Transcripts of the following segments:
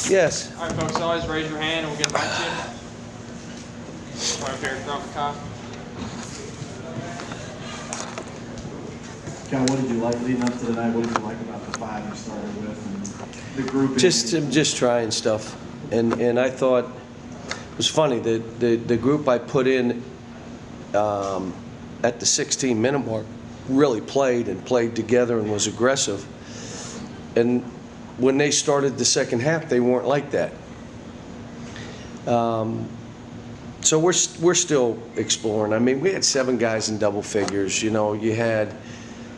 Yes. All right, folks, always raise your hand and we'll get back to you. Right there, drop the cop. John, what did you like leading up to the night? What did you like about the five you started with and the group? Just trying stuff. And I thought it was funny that the group I put in at the 16-minute mark really played together and was aggressive. And when they started the second half, they weren't like that. So we're still exploring. I mean, we had 7 guys in double figures. You know, you had,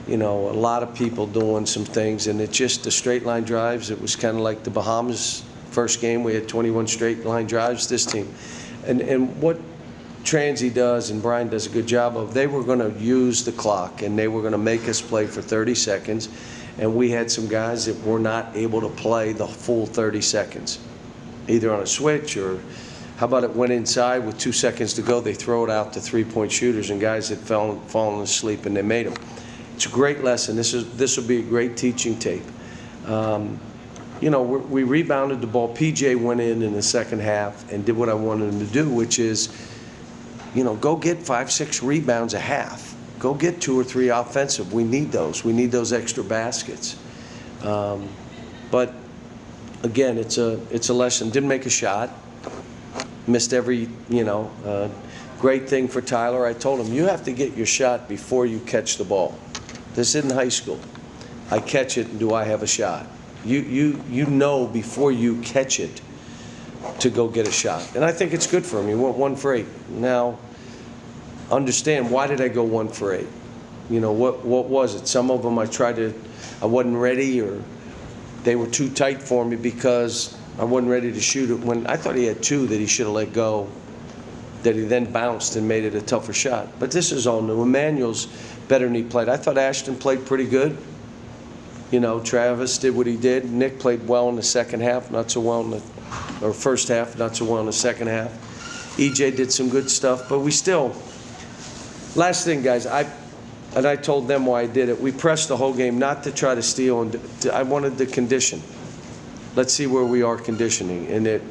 a lot of people doing some things, and it just the straight line drives. It was kind of like the Bahamas first game. We had 21 straight line drives. This team, and what Transy does and Brian does a good job of. They were going to use the clock, and they were going to make us play for 30 seconds. And we had some guys that were not able to play the full 30 seconds, either on a switch or. How about it went inside with 2 seconds to go, they throw it out to three-point shooters and guys that fallen asleep and they made them. It's a great lesson. This will be a great teaching tape. We rebounded the ball. PJ went in the second half and did what I wanted him to do, which is, go get 5-6 rebounds a half. Go get 2 or 3 offensive. We need those. We need those extra baskets. But again, it's a lesson. Didn't make a shot. Missed every, great thing for Tyler. I told him, you have to get your shot before you catch the ball. This isn't high school. I catch it, and do I have a shot? You know before you catch it to go get a shot. And I think it's good for him. He went 1 for 8. Now, understand, why did I go 1 for 8? What was it? Some of them I wasn't ready, or they were too tight for me because I wasn't ready to shoot it. When I thought he had 2 that he should have let go, that he then bounced and made it a tougher shot. But this is all new. Emmanuel's better than he played. I thought Ashton played pretty good. Travis did what he did. Nick played well in the second half, not so well in the first half, not so well in the second half. EJ did some good stuff, but we still. Last thing, guys, I told them why I did it. We pressed the whole game, not to try to steal, and I wanted the condition. Let's see where we are conditioning.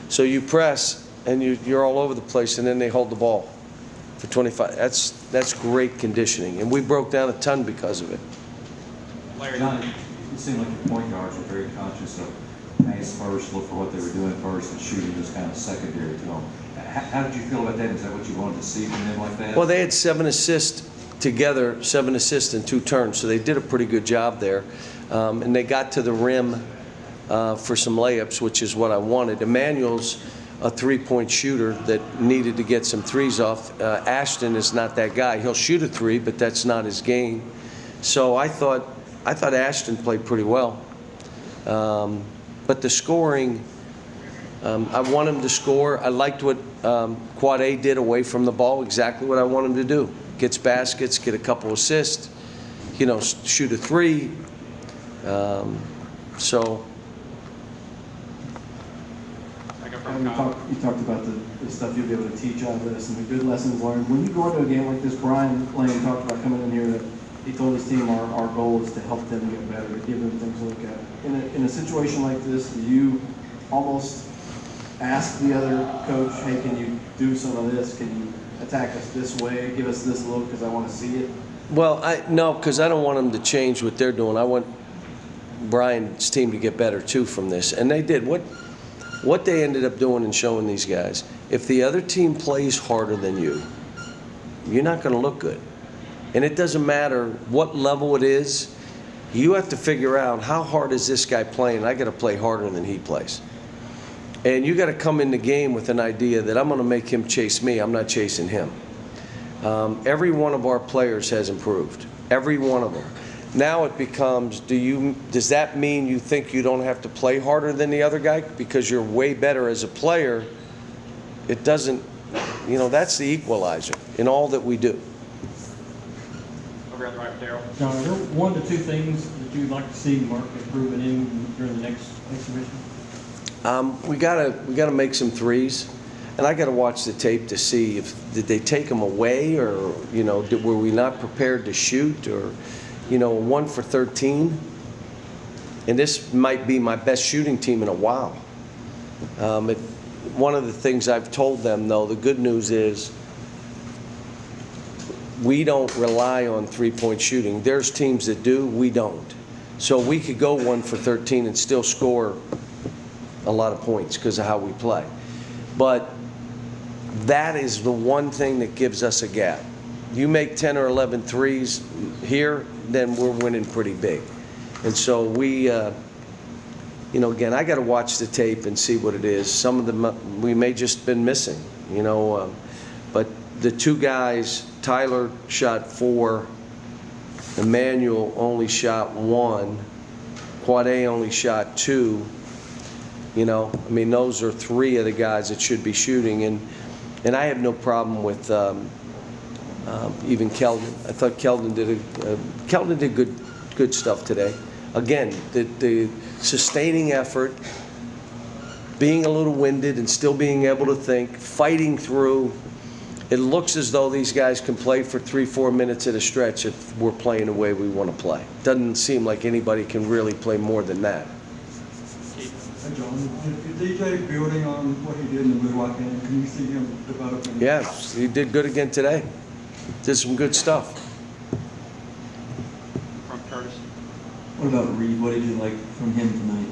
So you press, and you're all over the place, and then they hold the ball for 25. That's great conditioning, and we broke down a ton because of it. Larry. John, it seemed like the point guards were very conscious of pace first, look for what they were doing first, and shooting was kind of secondary to them. How did you feel about that? Is that what you wanted to see from them like that? Well, they had 7 assists together, 7 assists in 2 turns, so they did a pretty good job there. And they got to the rim for some layups, which is what I wanted. Emmanuel's a 3-point shooter that needed to get some threes off. Ashton is not that guy. He'll shoot a 3, but that's not his game. So I thought Ashton played pretty well. But the scoring, I want him to score. I liked what Quad A did away from the ball, exactly what I want him to do. Gets baskets, get a couple assists, shoot a 3. So. You talked about the stuff you'll be able to teach out of this and the good lessons learned. When you go into a game like this, Brian Lane talked about coming in here that he told his team our goal is to help them get better, to give them things to look at. In a situation like this, do you almost ask the other coach, hey, can you do some of this? Can you attack us this way? Give us this look because I want to see it? Well, no, because I don't want them to change what they're doing. I want Brian's team to get better, too, from this. And they did. What they ended up doing and showing these guys, if the other team plays harder than you, you're not going to look good. And it doesn't matter what level it is. You have to figure out how hard is this guy playing. I got to play harder than he plays. And you got to come in the game with an idea that I'm going to make him chase me. I'm not chasing him. Every one of our players has improved. Every one of them. Now it becomes, does that mean you think you don't have to play harder than the other guy because you're way better as a player? It doesn't, that's the equalizer in all that we do. Over on the right, Daryl. John, are there 1 to 2 things that you'd like to see Mark improvement in during the next exhibition? We gotta make some threes, and I gotta watch the tape to see did they take them away, or were we not prepared to shoot, or 1 for 13. And this might be my best shooting team in a while. One of the things I've told them, though, the good news is we don't rely on three-point shooting. There's teams that do, we don't. So we could go 1 for 13 and still score a lot of points because of how we play. But that is the one thing that gives us a gap. You make 10 or 11 threes here, then we're winning pretty big. And so we, you know, again, I got to watch the tape and see what it is. Some of them we may just been missing, you know. But the two guys, Tyler shot 4, Emmanuel only shot 1, Quade only shot 2. You know, I mean, those are 3 of the guys that should be shooting, and I have no problem with even Keldon. I thought Keldon did good stuff today. Again, the sustaining effort, being a little winded and still being able to think, fighting through. It looks as though these guys can play for 3-4 minutes at a stretch if we're playing the way we want to play. Doesn't seem like anybody can really play more than that. Hey John, is DJ building on what he did in the Blue White game? Can you see him developing? Yes, he did good again today. Did some good stuff. From Curtis. What about Reed? What did you like from him tonight?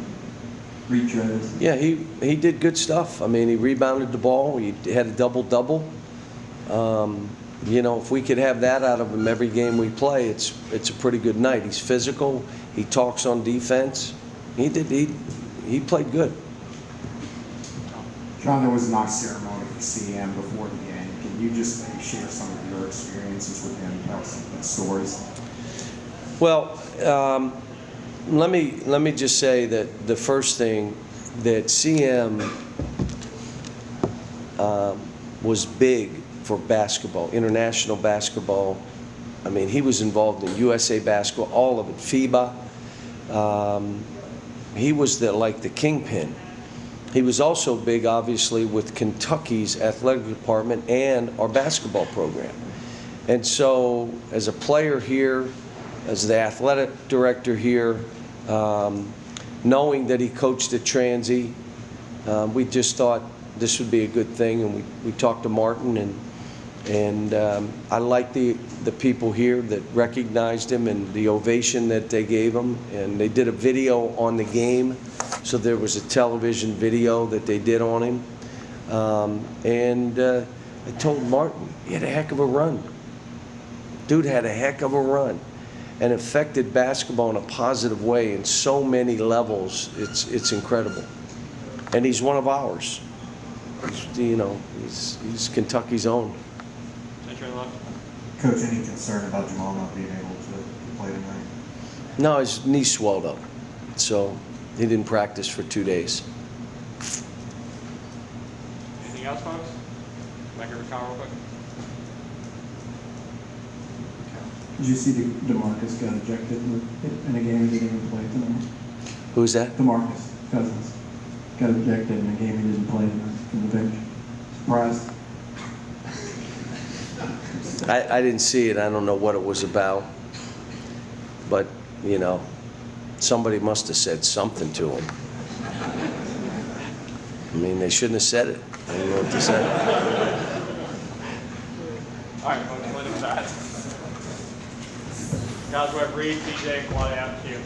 Reed Travis. Yeah, he did good stuff. I mean, he rebounded the ball. He had a double-double. You know, if we could have that out of him every game we play, it's a pretty good night. He's physical. He talks on defense. He played good. John, there was a nice ceremony for CM before the game. Can you just maybe share some of your experiences with him, tell some stories? Well, let me just say that the first thing that CM was big for basketball, international basketball. I mean, he was involved in USA basketball, all of it, FIBA. He was like the kingpin. He was also big, obviously, with Kentucky's athletic department and our basketball program. And so, as a player here, as the athletic director here, knowing that he coached at Transy, we just thought this would be a good thing, and we talked to Martin, and I like the people here that recognized him and the ovation that they gave him, and they did a video on the game, so there was a television video that they did on him, I told Martin, he had a heck of a run. Dude had a heck of a run and affected basketball in a positive way in so many levels. It's incredible, and he's one of ours. He's Kentucky's own. Century left. Coach, any concern about Jamal not being able to play tonight? No, his knee swelled up, so he didn't practice for 2 days. Anything else, folks? Back over to Kyle real quick. Did you see DeMarcus got ejected in a game he didn't even play tonight? Who's that? DeMarcus Cousins got ejected in a game he didn't play tonight from the bench. Surprised? I didn't see it. I don't know what it was about. But, somebody must have said something to him. I mean, they shouldn't have said it. I don't know what to say. All right, folks, let him that. Guys, we have Reed, PJ, and Quade out to you.